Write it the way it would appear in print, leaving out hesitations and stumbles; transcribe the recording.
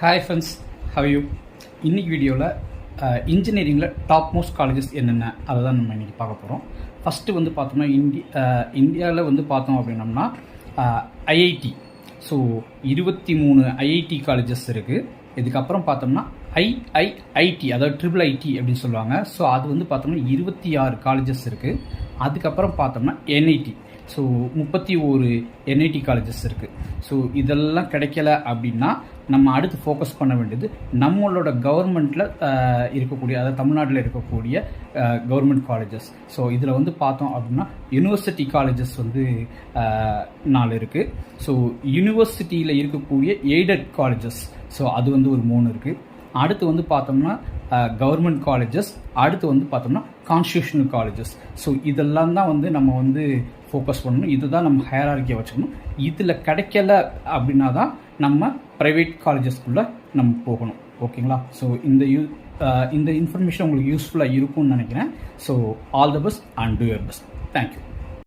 Hi friends, how you? இன்னைக்கு வீடியோவில் இன்ஜினியரிங்கில் top most colleges என்னென்ன அதை தான் நம்ம இன்றைக்கி பார்க்க போகிறோம். ஃபஸ்ட்டு வந்து பார்த்தோம்னா இந்தியாவில் வந்து பார்த்தோம் அப்படின்னம்னா ஐஐடி. ஸோ 23 ஐஐடி காலேஜஸ் இருக்குது. இதுக்கப்புறம் பார்த்தோம்னா ஐஐஐடி, அதாவது ட்ரிபிள் ஐடி அப்படின்னு சொல்லுவாங்க. ஸோ அது வந்து பார்த்தோம்னா 26 காலேஜஸ் இருக்குது. அதுக்கப்புறம் பார்த்தோம்னா என்ஐடி. ஸோ 31 என்ஐடி காலேஜஸ் இருக்குது. ஸோ இதெல்லாம் கிடைக்கல அப்படின்னா நம்ம அடுத்து ஃபோக்கஸ் பண்ண வேண்டியது நம்மளோட கவர்மெண்ட்டில் இருக்கக்கூடிய, அதாவது தமிழ்நாட்டில் இருக்கக்கூடிய கவர்மெண்ட் காலேஜஸ். ஸோ இதில் வந்து பார்த்தோம் அப்படின்னா யூனிவர்சிட்டி காலேஜஸ் வந்து 4 இருக்குது. ஸோ யூனிவர்சிட்டியில் இருக்கக்கூடிய எய்டட் காலேஜஸ், ஸோ அது வந்து ஒரு 3 இருக்குது. அடுத்து வந்து பார்த்தோம்னா கவர்மெண்ட் காலேஜஸ், அடுத்து வந்து பார்த்தோம்னா கான்ஸ்டியூஷனல் காலேஜஸ். ஸோ இதெல்லாம் தான் வந்து நம்ம வந்து ஃபோக்கஸ் பண்ணணும். இதுதான் நம்ம ஹையரார்க்கியை வச்சுக்கணும். இதில் கிடைக்கல அப்படின்னா தான் நம்ம ப்ரைவேட் காலேஜஸ்குள்ளே நம்ம போகணும். ஓகேங்களா? ஸோ இந்த இன்ஃபர்மேஷன் உங்களுக்கு யூஸ்ஃபுல்லாக இருக்கும்னு நினைக்கிறேன். So all the best and two your best. Thank you.